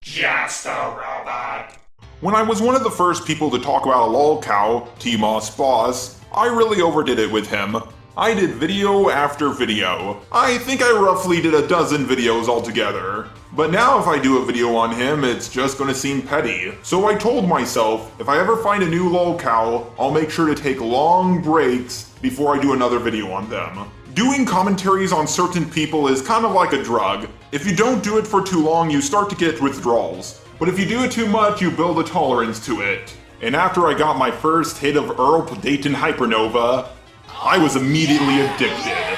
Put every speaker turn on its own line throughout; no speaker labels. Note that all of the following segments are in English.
Just a robot.
When I was one of the first people to talk about a lolcow, T-Moss Boss, I really overdid it with him. I did video after video. I think I roughly did a dozen videos altogether. But now if I do a video on him, it's just gonna seem petty. So I told myself, if I ever find a new lolcow, I'll make sure to take long breaks before I do another video on them. Doing commentaries on certain people is kind of like a drug. If you don't do it for too long, you start to get withdrawals. But if you do it too much, you build a tolerance to it. And after I got my first hit of REUPLOAD Dayton HyperNova, I was immediately addicted.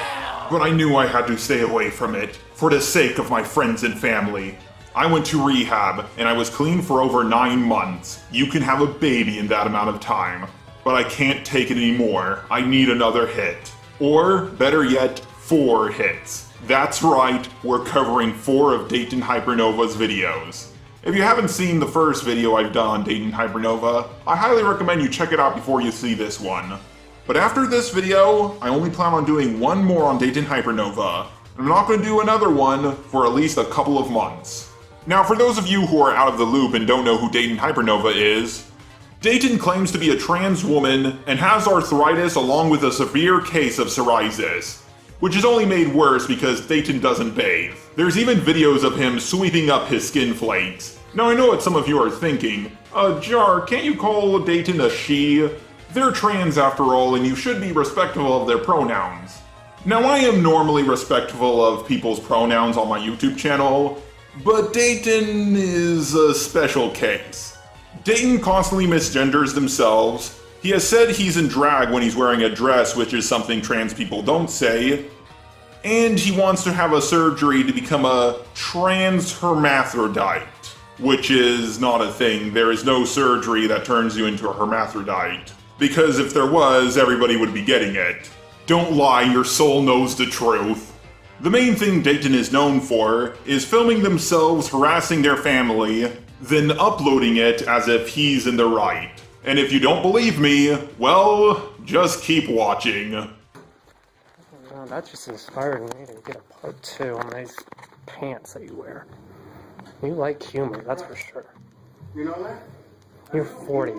But I knew I had to stay away from it, for the sake of my friends and family. I went to rehab, and I was clean for over 9 months. You can have a baby in that amount of time. But I can't take it anymore. I need another hit. Or, better yet, 4 hits. That's right, we're covering 4 of Dayton HyperNova's videos. If you haven't seen the first video I've done on Dayton HyperNova, I highly recommend you check it out before you see this one. But after this video, I only plan on doing one more on Dayton HyperNova. I'm not going to do another one for at least a couple of months. Now for those of you who are out of the loop and don't know who Dayton HyperNova is, Dayton claims to be a trans woman and has arthritis along with a severe case of psoriasis, which is only made worse because Dayton doesn't bathe. There's even videos of him sweeping up his skin flakes. Now I know what some of you are thinking, Jar, can't you call Dayton a she? They're trans after all, and you should be respectful of their pronouns. Now I am normally respectful of people's pronouns on my YouTube channel, but Dayton is a special case. Dayton constantly misgenders themselves. He has said he's in drag when he's wearing a dress, which is something trans people don't say. And he wants to have a surgery to become a trans hermaphrodite, which is not a thing. There is no surgery that turns you into a hermaphrodite. Because if there was, everybody would be getting it. Don't lie, your soul knows the truth. The main thing Dayton is known for is filming themselves harassing their family, then uploading it as if he's in the right. And if you don't believe me, well, just keep watching.
Well, that just inspired me to get a part 2 on these pants that you wear. You like humor, that's for sure.
You know that?
You're 40.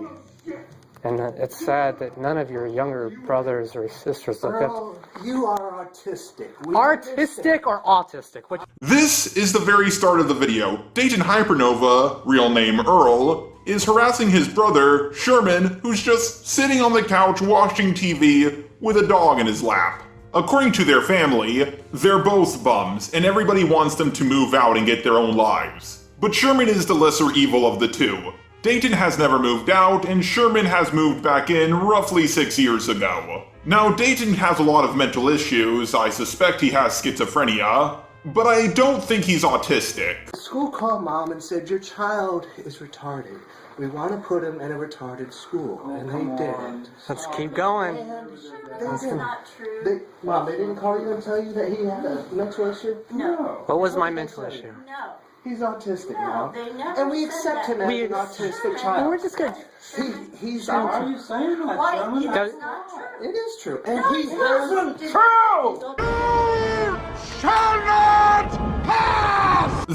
And it's sad that none of your younger brothers or sisters look up.
You are autistic.
Artistic or autistic? Which?
This is the very start of the video. Dayton HyperNova, real name Earl, is harassing his brother, Sherman, who's just sitting on the couch watching TV with a dog in his lap. According to their family, they're both bums, and everybody wants them to move out and get their own lives. But Sherman is the lesser evil of the two. Dayton has never moved out, and Sherman has moved back in roughly 6 years ago. Now, Dayton has a lot of mental issues. I suspect he has schizophrenia, but I don't think he's autistic.
The school called mom and said, your child is retarded. We want to put him in a retarded school, and they didn't.
Let's keep going.
That's not true.
Mom, they didn't call you and tell you that he had a mental issue?
No.
What was my mental issue?
No.
He's autistic now.
They never
And we
said
accept
that.
him as an autistic child.
We're just good.
He's
Why are you saying that,
Why?
Sherman?
That's not true.
It is true. And
No,
he
it's not
has...
true!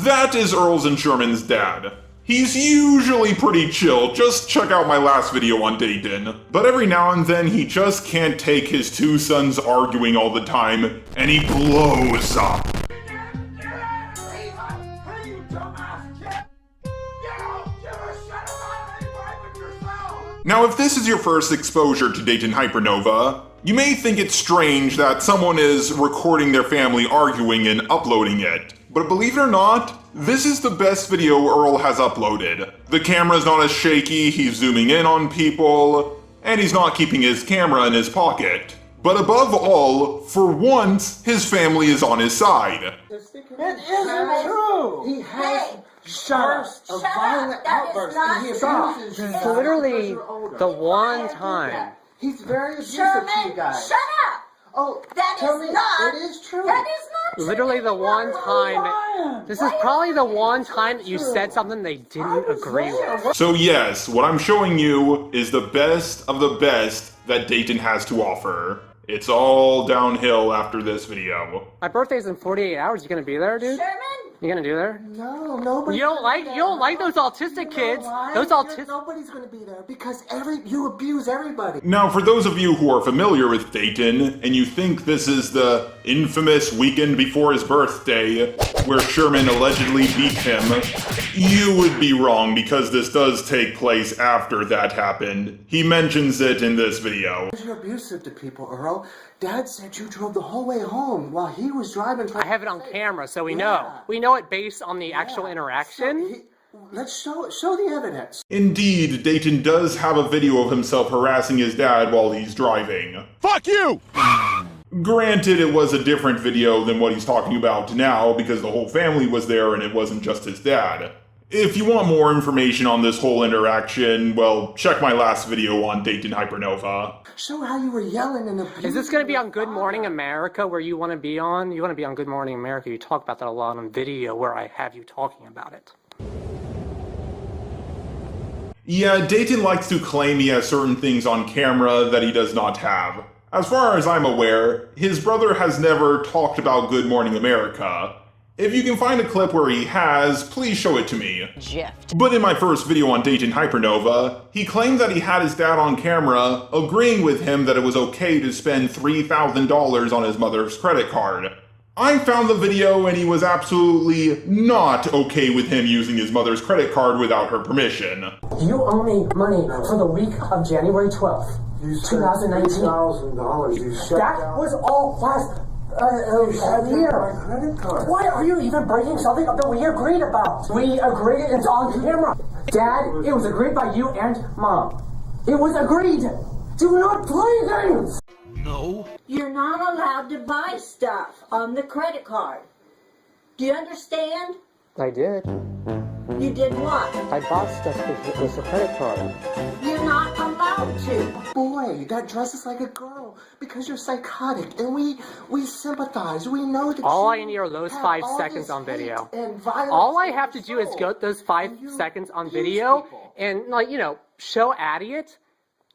That is Earl's and Sherman's dad. He's usually pretty chill, just check out my last video on Dayton. But every now and then he just can't take his 2 sons arguing all the time, and he blows up. Now if this is your first exposure to Dayton HyperNova, you may think it's strange that someone is recording their family arguing and uploading it. But believe it or not, this is the best video Earl has uploaded. The camera's not as shaky, he's zooming in on people, and he's not keeping his camera in his pocket. But above all, for once, his family is on his side.
It isn't true! He has bursts of violent outbursts, and he abuses
It's literally the one time.
Yeah. He's very abusive
Sherman,
to you guys.
shut up!
Oh,
That
tell
is
me,
not.
it is true.
That is not
literally the one time. This is probably the one time that you said something they didn't agree with.
So yes, what I'm showing you is the best of the best that Dayton has to offer. It's all downhill after this video.
My birthday's in 48 hours. You gonna be there, dude?
Sherman?
You gonna do there?
No, nobody.
You don't like those autistic kids. Those autistic.
Nobody's gonna be there because you abuse everybody.
Now, for those of you who are familiar with Dayton, and you think this is the infamous weekend before his birthday, where Sherman allegedly beat him, you would be wrong because this does take place after that happened. He mentions it in this video.
You're abusive to people, Earl. Dad said you drove the whole way home while he was driving.
I have it on camera, so we know. We know it based on the actual interaction.
Let's show the evidence.
Indeed, Dayton does have a video of himself harassing his dad while he's driving.
Fuck you!
Granted, it was a different video than what he's talking about now because the whole family was there and it wasn't just his dad. If you want more information on this whole interaction, well, check my last video on Dayton HyperNova.
Show how you were yelling and abusing.
Is this going to be on Good Morning America where you want to be on? You want to be on Good Morning America. You talk about that a lot on video where I have you talking about it.
Yeah, Dayton likes to claim he has certain things on camera that he does not have. As far as I'm aware, his brother has never talked about Good Morning America. If you can find a clip where he has, please show it to me. But in my first video on Dayton HyperNova, he claimed that he had his dad on camera agreeing with him that it was okay to spend $3,000 on his mother's credit card. I found the video and he was absolutely not okay with him using his mother's credit card without her permission.
You owe me money for the week of January 12th, 2019.
$2,000. You shut
That
down.
was all last year.
My credit card.
Why are you even breaking something that we agreed about? We agreed, it's on camera. Dad, it was agreed by you and Mom. It was agreed. Do not play games.
You're not allowed to buy stuff on the credit card. Do you understand?
I did.
You did what?
I bought stuff with the credit card.
You're not allowed to.
Boy, that dresses like a girl because you're psychotic, and we sympathize. We know that.
All
you
I need are those
have
5
all
seconds
this
on video.
hate and violence
All I
in
have to
your
do is
soul.
go those 5
And you
seconds on
abuse
video
people.
and, like, you know, show Addie it.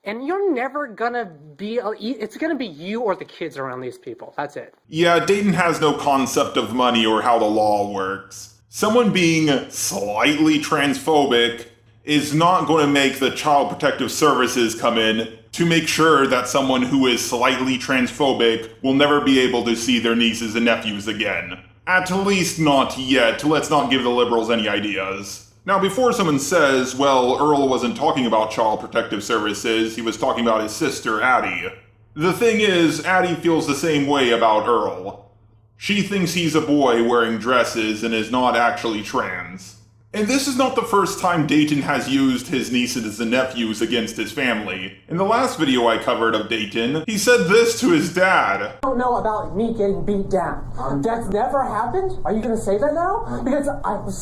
And you're never gonna be, it's gonna be you or the kids around these people. That's it.
Yeah, Dayton has no concept of money or how the law works. Someone being slightly transphobic is not going to make the Child Protective Services come in to make sure that someone who is slightly transphobic will never be able to see their nieces and nephews again. At least not yet. Let's not give the liberals any ideas. Now, before someone says, well, Earl wasn't talking about Child Protective Services, he was talking about his sister, Addie. The thing is, Addie feels the same way about Earl. She thinks he's a boy wearing dresses and is not actually trans. And this is not the first time Dayton has used his nieces and nephews against his family. In the last video I covered of Dayton, he said this to his dad.
I don't know about me getting beat down. That's never happened? Are you going to say that now? Because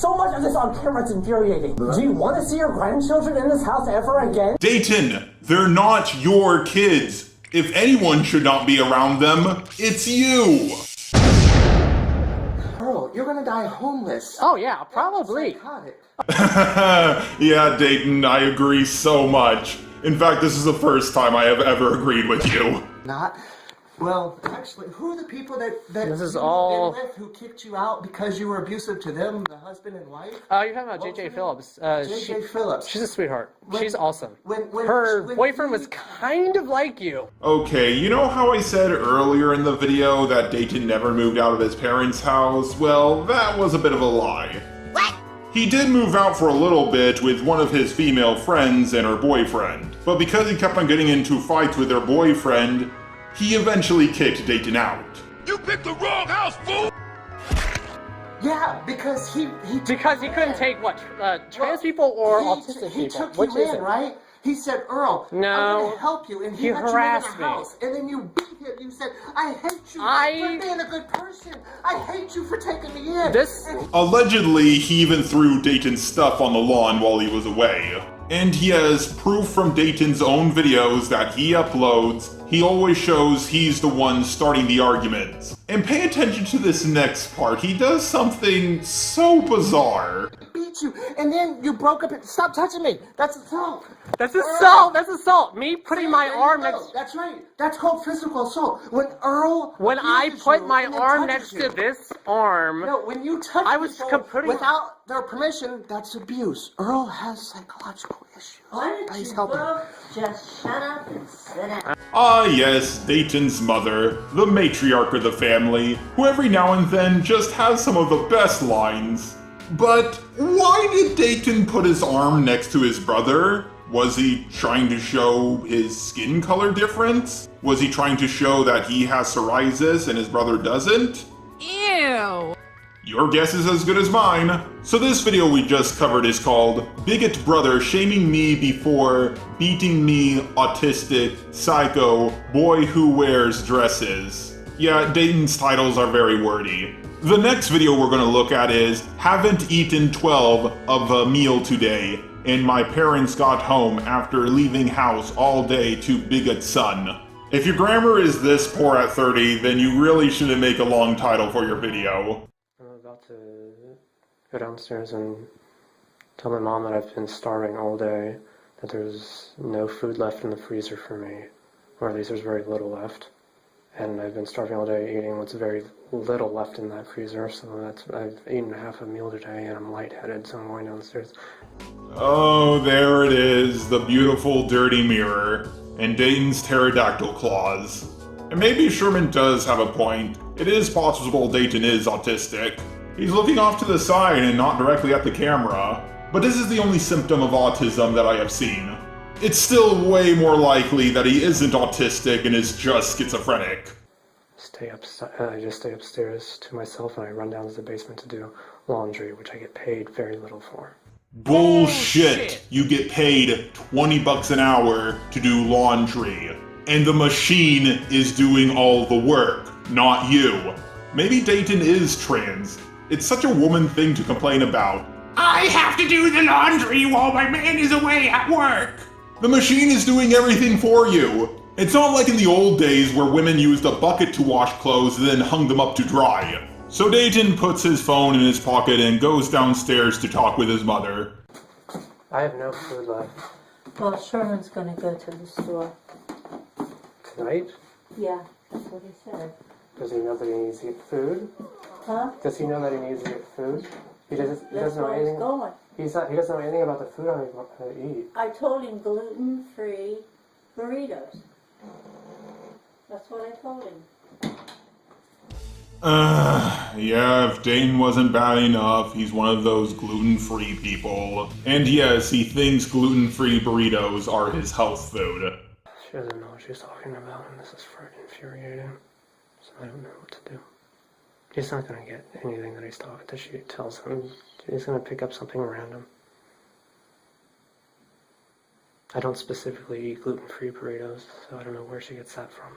so much of this on camera is infuriating. Do you want to see your grandchildren in this house ever again?
Dayton, they're not your kids. If anyone should not be around them, it's you.
Earl, you're gonna die homeless.
Oh yeah, probably.
Psychotic.
Yeah, Dayton, I agree so much. In fact, this is the first time I have ever agreed with you.
Not. Well, actually, who are the people that
This is
you
all-
been with who kicked you out because you were abusive to them, the husband and wife?
Oh, you're talking about
What's
JJ
her name?
Phillips.
JJ Phillips.
She's a sweetheart.
When-
She's awesome.
when
Her
when
boyfriend
he-
was kind of like you.
Okay, you know how I said earlier in the video that Dayton never moved out of his parents' house? Well, that was a bit of a lie.
What?
He did move out for a little bit with one of his female friends and her boyfriend, but because he kept on getting into fights with her boyfriend, he eventually kicked Dayton out.
You picked the wrong house, fool!
Yeah, because he
Because he couldn't take what? Trans people or
he
autistic
he
people?
took
Which
you
is
in,
it?
right? He said, Earl,
No.
I'm gonna help you, and
He
he let
harassed
you in
me.
the house, and then you beat him. You said, I hate you
I-
for being a good person. I hate you for taking me in.
This-
And
Allegedly, he even threw Dayton's stuff on the lawn while he was away. And he has proof from Dayton's own videos that he uploads. he always shows he's the one starting the argument. And pay attention to this next part. He does something so bizarre.
Beat you, and then you broke up. Stop touching me. That's assault.
That's assault. That's assault. Me putting my arm next.
That's right. That's called physical assault. When Earl.
When I
abuses
put
you
my
and then
arm
touches
next
you.
to this arm.
No, when you touch
I was
people
putting-
without their permission, that's abuse. Earl has psychological issues.
Why
He's
don't you
helping.
both just shut up and sit down?
Ah yes, Dayton's mother, the matriarch of the family, who every now and then just has some of the best lines. But why did Dayton put his arm next to his brother? Was he trying to show his skin color difference? Was he trying to show that he has psoriasis and his brother doesn't?
Ew.
Your guess is as good as mine. So this video we just covered is called Bigot Brother Shaming Me Before Beating Me Autistic Psycho Boy Who Wears Dresses. Yeah, Dayton's titles are very wordy. The next video we're gonna look at is Haven't Eaten 12 of a Meal Today, and my parents got home after leaving house all day to Bigot Son. If your grammar is this poor at 30, then you really shouldn't make a long title for your video.
I'm about to go downstairs and tell my mom that I've been starving all day, that there's no food left in the freezer for me, or at least there's very little left. And I've been starving all day eating what's very little left in that freezer, so I've eaten half a meal today and I'm lightheaded, so I'm going downstairs.
Oh, there it is, the beautiful dirty mirror, and Dayton's pterodactyl claws. And maybe Sherman does have a point. It is possible Dayton is autistic. He's looking off to the side and not directly at the camera. But this is the only symptom of autism that I have seen. It's still way more likely that he isn't autistic and is just schizophrenic.
I just stay upstairs to myself and I run down to the basement to do laundry, which I get paid very little for.
Bullshit! You get paid 20 bucks an hour to do laundry. And the machine is doing all the work, not you. Maybe Dayton is trans. It's such a woman thing to complain about. I have to do the laundry while my man is away at work. The machine is doing everything for you. It's not like in the old days where women used a bucket to wash clothes and then hung them up to dry. So Dayton puts his phone in his pocket and goes downstairs to talk with his mother.
I have no food left.
Well, Sherman's gonna go to the store.
Tonight?
Yeah, that's what he said.
Does he know that he needs to get food?
Huh?
Does he know that he needs to get food? He doesn't
That's
know
where he's
anything.
going.
He doesn't know anything about the food I'm going to eat.
I told him gluten-free burritos. That's what I told him.
Yeah, if Dayton wasn't bad enough, he's one of those gluten-free people. And yes, he thinks gluten-free burritos are his health food.
She doesn't know what she's talking about, and this is freaking infuriating. So I don't know what to do. He's not gonna get anything that she tells him. He's gonna pick up something random. I don't specifically eat gluten-free burritos, so I don't know where she gets that from.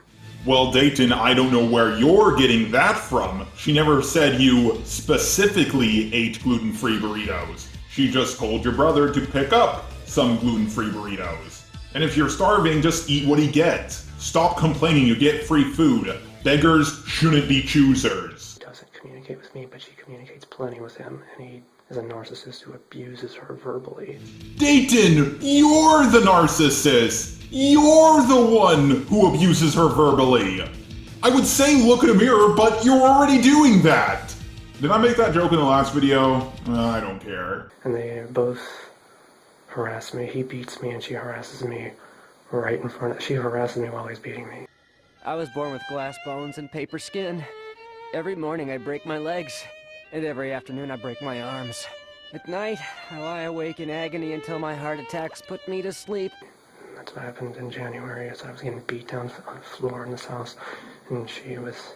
Well, Dayton, I don't know where you're getting that from. She never said you specifically ate gluten-free burritos. She just told your brother to pick up some gluten-free burritos. And if you're starving, just eat what he gets. Stop complaining you get free food. Beggars shouldn't be choosers.
She doesn't communicate with me, but she communicates plenty with him, and he is a narcissist who abuses her verbally.
Dayton, you're the narcissist. You're the one who abuses her verbally. I would say look in a mirror, but you're already doing that. Did I make that joke in the last video? I don't care.
And they both harass me. He beats me and she harasses me right in front of... She harasses me while he's beating me.
I was born with glass bones and paper skin. Every morning I break my legs, and every afternoon I break my arms. At night, I lie awake in agony until my heart attacks put me to sleep.
That's what happened in January, is I was getting beat down on the floor in this house, and she was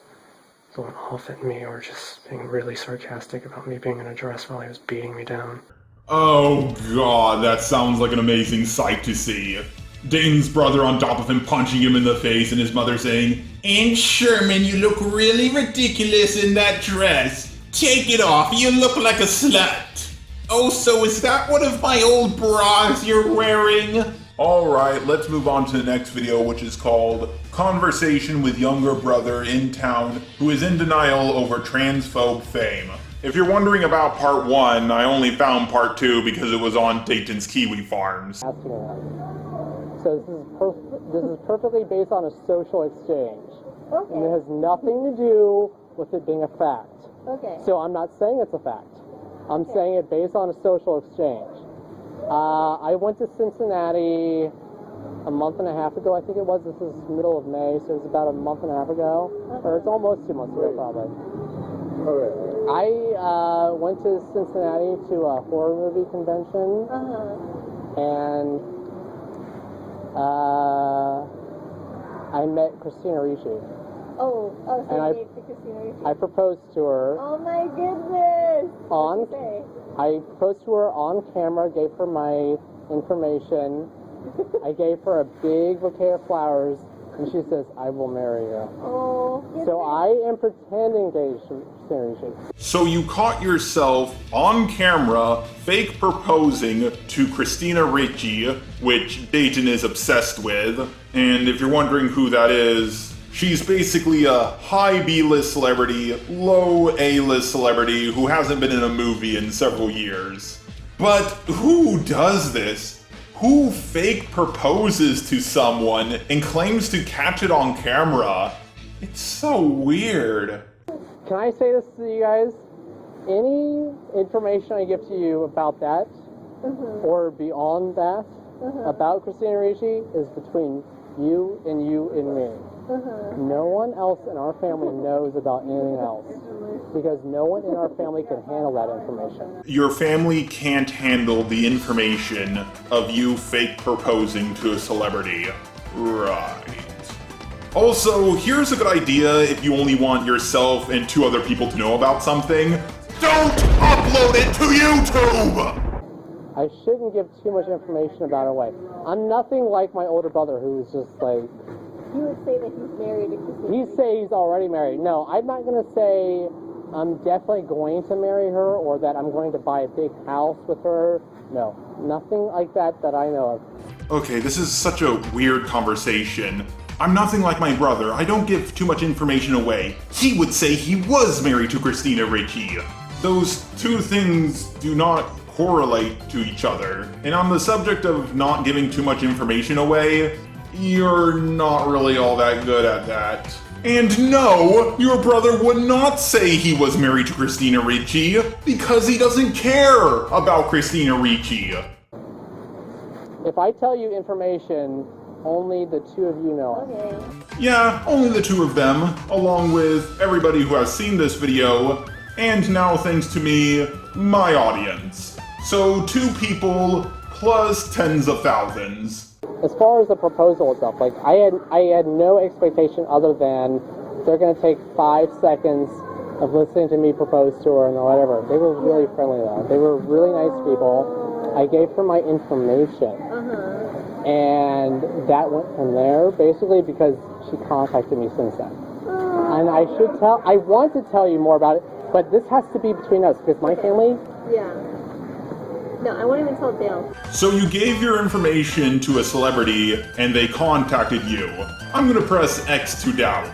going off at me or just being really sarcastic about me being in a dress while he was beating me down.
Oh god, that sounds like an amazing sight to see. Dayton's brother on top of him punching him in the face and his mother saying, "And Sherman, you look really ridiculous in that dress. Take it off, you look like a slut. Oh, so is that one of my old bras you're wearing? Alright, let's move on to the next video, which is called Conversation with Younger Brother in Town Who is in Denial Over Transphobe Fame. If you're wondering about part 1, I only found part 2 because it was on Dayton's Kiwi Farms.
So this is perfectly based on a social exchange.
Okay.
And it has nothing to do with it being a fact.
Okay.
So I'm not saying it's a fact. I'm saying it based on a social exchange. I went to Cincinnati a month and a half ago, I think it was. This is middle of May, so it was about a month and a half ago. Or it's almost 2 months ago, probably. I went to Cincinnati to a horror movie convention. And I met Christina Ricci.
So
and
you made the Christina Ricci.
I proposed to her.
Oh my goodness! What'd you say?
I proposed to her on camera, gave her my information. I gave her a big bouquet of flowers, and she says, I will marry you.
Oh,
so I am pretending engaged to Christina Ricci.
So you caught yourself on camera fake proposing to Christina Ricci, which Dayton is obsessed with. And if you're wondering who that is, she's basically a high B-list celebrity, low A-list celebrity who hasn't been in a movie in several years. But who does this? Who fake proposes to someone and claims to catch it on camera? It's so weird.
Can I say this to you guys? Any information I give to you about that, or beyond that, about Christina Ricci is between you and me. No one else in our family knows about anything else, because no one in our family can handle that information.
Your family can't handle the information of you fake proposing to a celebrity. Right. Also, here's a good idea if you only want yourself and 2 other people to know about something. Don't upload it to YouTube!
I shouldn't give too much information about it away. I'm nothing like my older brother who's just like...
You would say that he's married to Christina
He'd say he's already married. No, I'm not going to say I'm definitely going to marry her or that I'm going to buy a big house with her. No, nothing like that I know of.
Okay, this is such a weird conversation. I'm nothing like my brother. I don't give too much information away. He would say he was married to Christina Ricci. Those 2 things do not correlate to each other. And on the subject of not giving too much information away, you're not really all that good at that. And no, your brother would not say he was married to Christina Ricci because he doesn't care about Christina Ricci.
If I tell you information, only the 2 of you know it.
Okay.
Yeah, only the 2 of them, along with everybody who has seen this video, and now thanks to me, my audience. So 2 people plus tens of thousands.
As far as the proposal itself, like I had no expectation other than they're going to take 5 seconds of listening to me propose to her and whatever. They were really friendly though. They were really nice people. I gave her my information. And that went from there, basically, because she contacted me since then. And I want to tell you more about it, but this has to be between us, because my family...
Yeah. No, I won't even tell Dale.
So you gave your information to a celebrity, and they contacted you. I'm gonna press X to doubt.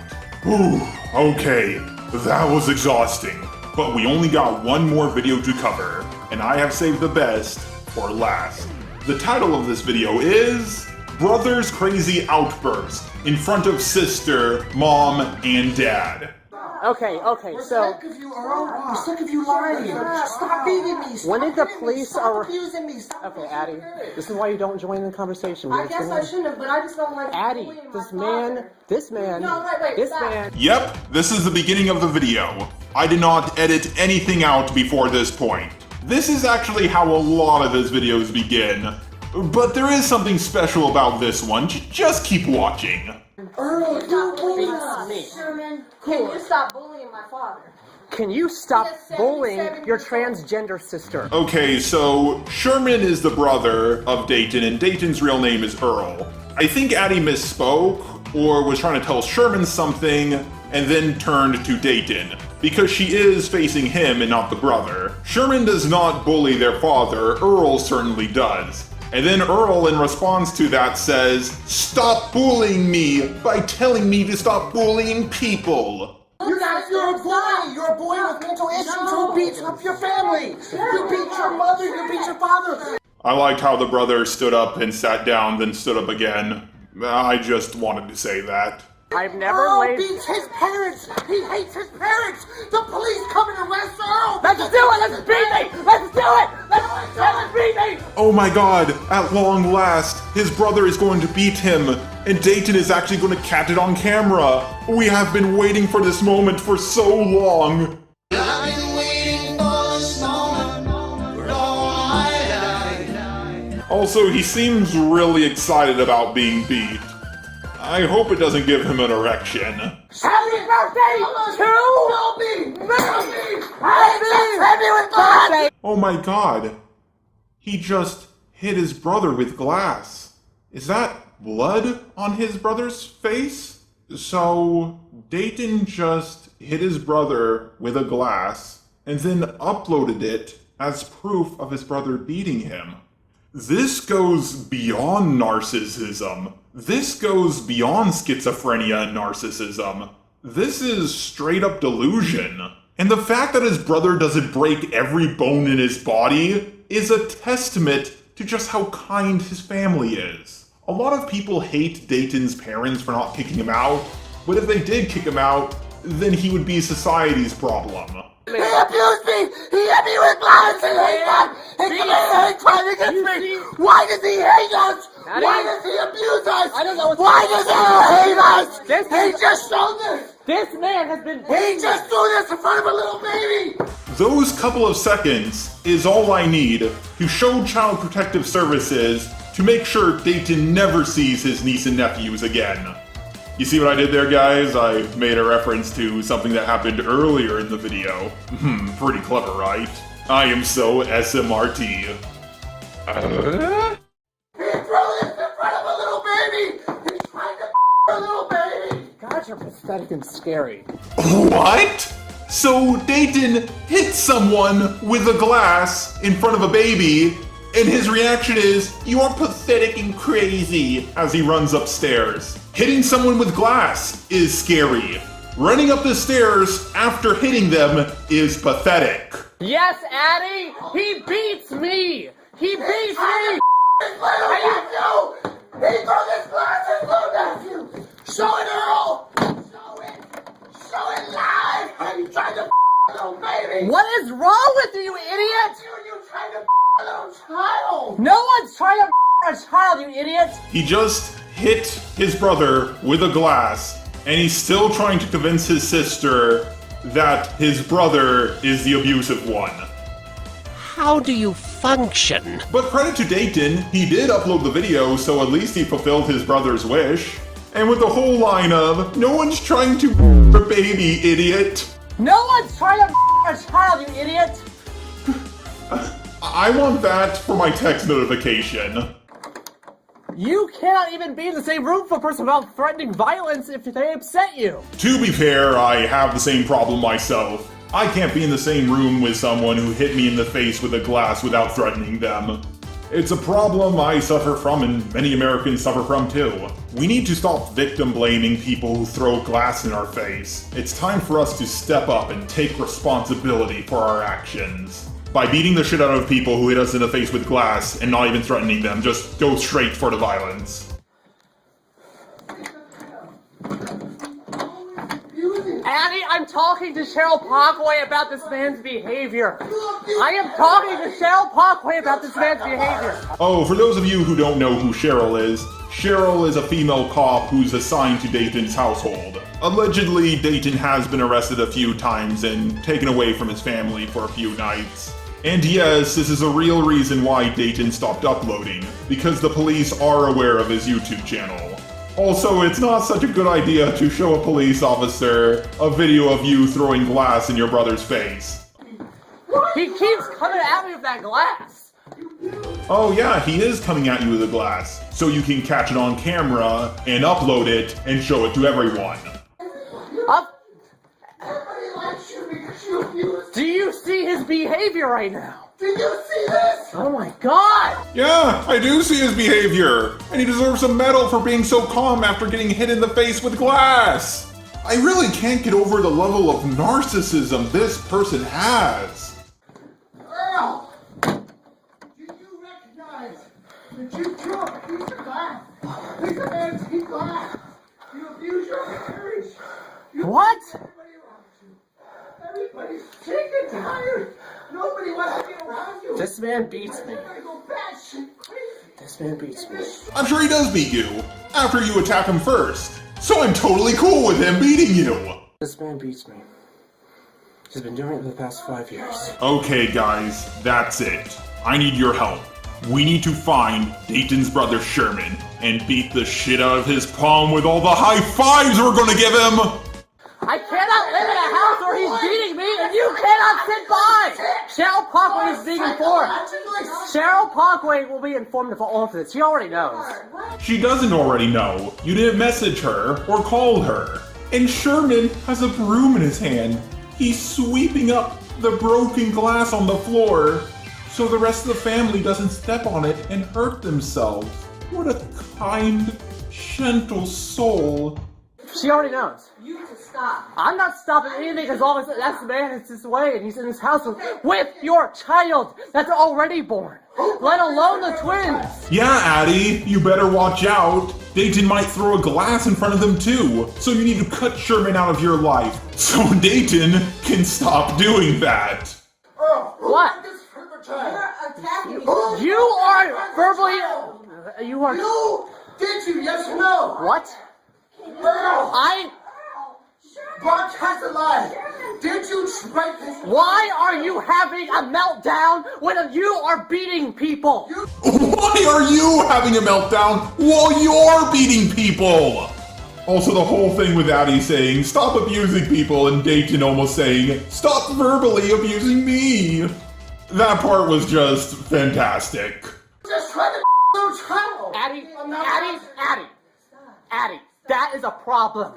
Ooh, okay, that was exhausting. But we only got 1 more video to cover, and I have saved the best for last. The title of this video is Brother's Crazy Outburst in front of sister, mom, and dad.
Okay, so...
We're sick of you lying. Stop beating me.
When did the police...
Stop abusing me. Stop
Okay, Addie, this is why you don't join the conversation.
I guess I shouldn't have, but I just don't like
Addie,
bullying
this
my
man,
father.
this man,
No, wait,
this
stop.
man...
Yep, this is the beginning of the video. I did not edit anything out before this point. This is actually how a lot of his videos begin. But there is something special about this one. Just keep watching.
Earl, you bullying
Beats
us.
me.
Sherman,
Can you stop bullying my father?
Can you stop
He is
bullying
77
your
years old.
transgender sister?
Okay, so Sherman is the brother of Dayton, and Dayton's real name is Earl. I think Addie misspoke, or was trying to tell Sherman something, and then turned to Dayton, because she is facing him and not the brother. Sherman does not bully their father, Earl certainly does. And then Earl, in response to that, says, "Stop bullying me by telling me to stop bullying people."
You're a boy! You're a boy with mental issues who beats up your family! You beat your mother, you beat your father!
I liked how the brother stood up and sat down, then stood up again. I just wanted to say that.
I've never
Earl beats his parents! He hates his parents! The police come and arrest Earl!
Let's do it! Let's beat me! Let's do it! Let's beat me!
Oh my god, at long last, his brother is going to beat him, and Dayton is actually going to catch it on camera. We have been waiting for this moment for so long.
I've been waiting for this moment for all my life.
Also, he seems really excited about being beat. I hope it doesn't give him an erection.
Happy birthday to me! Happy birthday!
Oh my god. He just hit his brother with glass. Is that blood on his brother's face? So, Dayton just hit his brother with a glass and then uploaded it as proof of his brother beating him. This goes beyond narcissism. This goes beyond schizophrenia and narcissism. This is straight up delusion. And the fact that his brother doesn't break every bone in his body is a testament to just how kind his family is. A lot of people hate Dayton's parents for not kicking him out, but if they did kick him out, then he would be society's problem.
He abused me! He hit me with glass! He hates us! He committed hate crime against me! Why does he hate us? Why does he abuse us?
I don't know
Why does he hate us? He just showed this!
This man has been
He just threw this in front of a little baby!
Those couple of seconds is all I need to show Child Protective Services to make sure Dayton never sees his niece and nephews again. You see what I did there, guys? I made a reference to something that happened earlier in the video. Pretty clever, right? I am so SMRT.
He threw this in front of a little baby! He's trying to a little baby!
God, you're pathetic and scary.
What? So Dayton hit someone with a glass in front of a baby, and his reaction is, "You are pathetic and crazy," as he runs upstairs. Hitting someone with glass is scary. Running up the stairs after hitting them is pathetic.
Yes, Addie! He beats me! He beats me!
His little nephew! He threw this glass at his little nephew! Show it, Earl! Show it! Show it live! And you tried to a little baby!
What is wrong with you, idiot?
You tried to a little child!
No one's trying to a child, you idiot!
He just hit his brother with a glass, and he's still trying to convince his sister that his brother is the abusive one.
How do you function?
But credit to Dayton, he did upload the video, so at least he fulfilled his brother's wish. And with the whole line of, "No one's trying to a baby, idiot."
No one's trying to a child, you idiot!
I want that for my text notification.
You cannot even be in the same room with a person without threatening violence if they upset you.
To be fair, I have the same problem myself. I can't be in the same room with someone who hit me in the face with a glass without threatening them. It's a problem I suffer from and many Americans suffer from too. We need to stop victim blaming people who throw glass in our face. It's time for us to step up and take responsibility for our actions. By beating the shit out of people who hit us in the face with glass and not even threatening them, just go straight for the violence.
Addie, I'm talking to Cheryl Parkway about this man's behavior. I am talking to Cheryl Parkway about this man's behavior.
Oh, for those of you who don't know who Cheryl is a female cop who's assigned to Dayton's household. Allegedly, Dayton has been arrested a few times and taken away from his family for a few nights. And yes, this is a real reason why Dayton stopped uploading, because the police are aware of his YouTube channel. Also, it's not such a good idea to show a police officer a video of you throwing glass in your brother's face.
He keeps coming at me with that glass.
Oh yeah, he is coming at you with a glass, so you can catch it on camera and upload it and show it to everyone.
Do you see his behavior right now?
Did you see this?
Oh my god!
Yeah, I do see his behavior, and he deserves a medal for being so calm after getting hit in the face with glass. I really can't get over the level of narcissism this person has.
Earl! Did you recognize that you threw a piece of glass? Piece of antique glass. You abuse your marriage.
What?
Everybody around you. Everybody's sick and tired. Nobody wants to be around you.
This man beats me.
Everybody go batshit crazy.
This man beats me.
I'm sure he does beat you, after you attack him first. So I'm totally cool with him beating you.
This man beats me. He's been doing it for the past 5 years.
Okay guys, that's it. I need your help. We need to find Dayton's brother Sherman and beat the shit out of his palm with all the high fives we're gonna give him!
I cannot live in a house where he's beating me and you cannot sit by! Cheryl Parkway is being informed. Cheryl Parkway will be informed of all of this. She already knows.
She doesn't already know. You didn't message her or call her. And Sherman has a broom in his hand. He's sweeping up the broken glass on the floor so the rest of the family doesn't step on it and hurt themselves. What a kind, gentle soul.
She already knows.
You have to stop.
I'm not stopping anything as long as that's the man, it's his way, and he's in his house with your child that's already born, let alone the twins.
Yeah, Addie, you better watch out. Dayton might throw a glass in front of them too, so you need to cut Sherman out of your life so Dayton can stop doing that.
Earl,
What?
this hurt the child.
You're attacking me.
You are verbally. You are.
You? Did you? Yes or no?
What?
Earl!
I.
Broadcast it live. Did you write this?
Why are you having a meltdown when you are beating people?
Why are you having a meltdown while you're beating people? Also, the whole thing with Addie saying, stop abusing people, and Dayton almost saying, stop verbally abusing me. That part was just fantastic.
Just trying to little child.
Addie, that is a problem.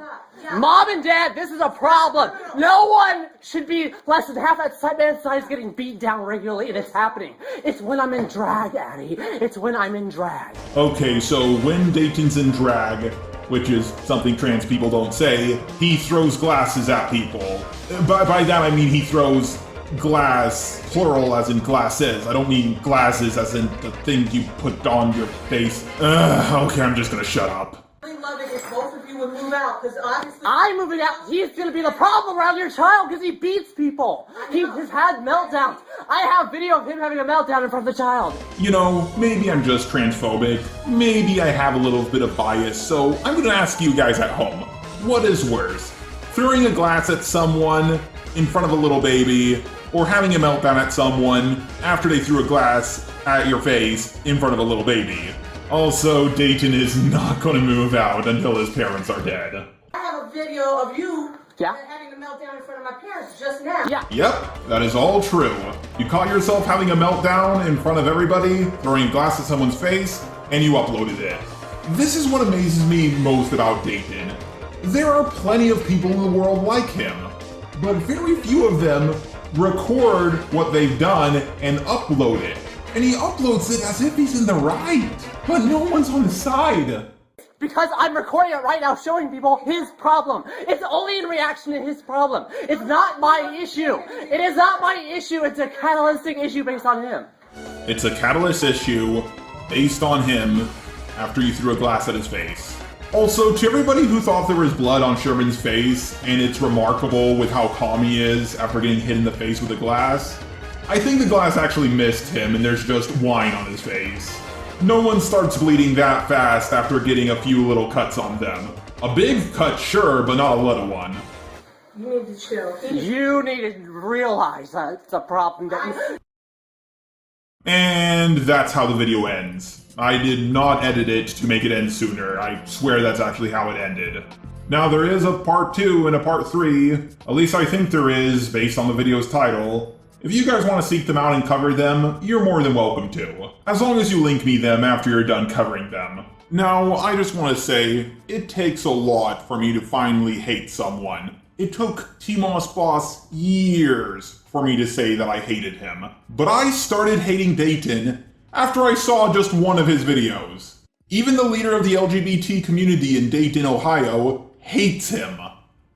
Mom and Dad, this is a problem. No one should be less than half that man's size getting beat down regularly, and it's happening. It's when I'm in drag, Addie. It's when I'm in drag.
Okay, so when Dayton's in drag, which is something trans people don't say, he throws glasses at people. By that I mean he throws glass, plural as in glasses. I don't mean glasses as in the thing you put on your face. Okay, I'm just gonna shut up.
I really love it if both of you would move out, because honestly...
I'm moving out. He's going to be the problem around your child because he beats people. He has had meltdowns. I have video of him having a meltdown in front of the child.
You know, maybe I'm just transphobic. Maybe I have a little bit of bias, so I'm gonna ask you guys at home. What is worse? Throwing a glass at someone in front of a little baby, or having a meltdown at someone after they threw a glass at your face in front of a little baby? Also, Dayton is not going to move out until his parents are dead.
I have a video of you
Yeah?
having a meltdown in front of my parents just now.
Yeah.
Yep, that is all true. You caught yourself having a meltdown in front of everybody, throwing a glass at someone's face, and you uploaded it. This is what amazes me most about Dayton. There are plenty of people in the world like him, but very few of them record what they've done and upload it. And he uploads it as if he's in the right, but no one's on his side.
Because I'm recording it right now showing people his problem. It's only in reaction to his problem. It's not my issue. It is not my issue. It's a catalytic issue based on him.
It's a catalyst issue based on him after you threw a glass at his face. Also, to everybody who thought there was blood on Sherman's face, and it's remarkable with how calm he is after getting hit in the face with a glass, I think the glass actually missed him and there's just wine on his face. No one starts bleeding that fast after getting a few little cuts on them. A big cut, sure, but not a little one.
You need to chill.
You need to realize that it's a problem that
And that's how the video ends. I did not edit it to make it end sooner. I swear that's actually how it ended. Now there is a part 2 and a part 3. At least I think there is, based on the video's title. If you guys want to seek them out and cover them, you're more than welcome to. As long as you link me them after you're done covering them. Now, I just want to say, it takes a lot for me to finally hate someone. It took T-Moss Boss years for for me to say that I hated him, but I started hating Dayton after I saw just one of his videos. Even the leader of the LGBT community in Dayton, Ohio, hates him.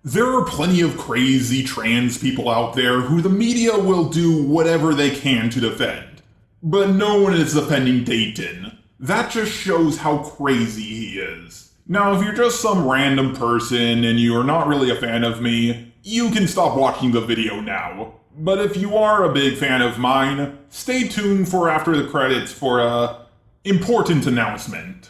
There are plenty of crazy trans people out there who the media will do whatever they can to defend. But no one is defending Dayton. That just shows how crazy he is. Now, if you're just some random person and you are not really a fan of me, you can stop watching the video now. But if you are a big fan of mine, stay tuned for after the credits for a important announcement.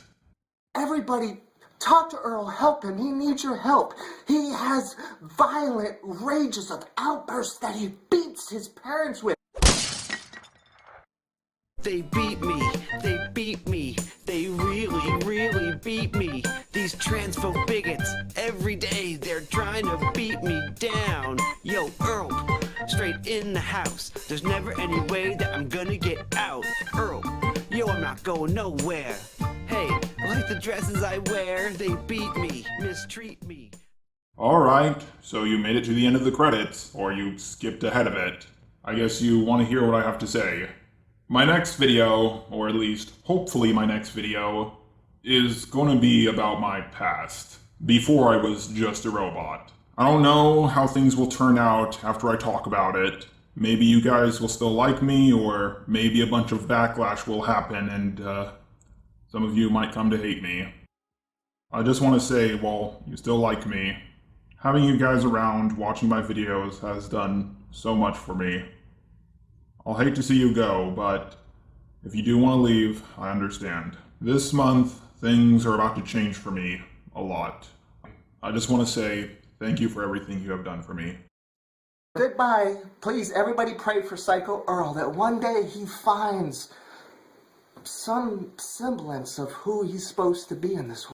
Everybody, talk to Earl, help him, he needs your help. He has violent rages of outbursts that he beats his parents with.
They beat me, they really beat me. These transphobe bigots, every day they're trying to beat me down. Yo, Earl, straight in the house. There's never any way that I'm gonna get out. Earl, yo, I'm not going nowhere. Hey, like the dresses I wear, they beat me, mistreat me.
Alright, so you made it to the end of the credits, or you skipped ahead of it. I guess you want to hear what I have to say. My next video, or at least hopefully my next video, is going to be about my past, before I was just a robot. I don't know how things will turn out after I talk about it. Maybe you guys will still like me, or maybe a bunch of backlash will happen and some of you might come to hate me. I just want to say, well, you still like me. Having you guys around watching my videos has done so much for me. I'll hate to see you go, but if you do want to leave, I understand. This month, things are about to change for me a lot. I just want to say thank you for everything you have done for me.
Goodbye. Please, everybody pray for Psycho Earl that one day he finds some semblance of who he's supposed to be in this world.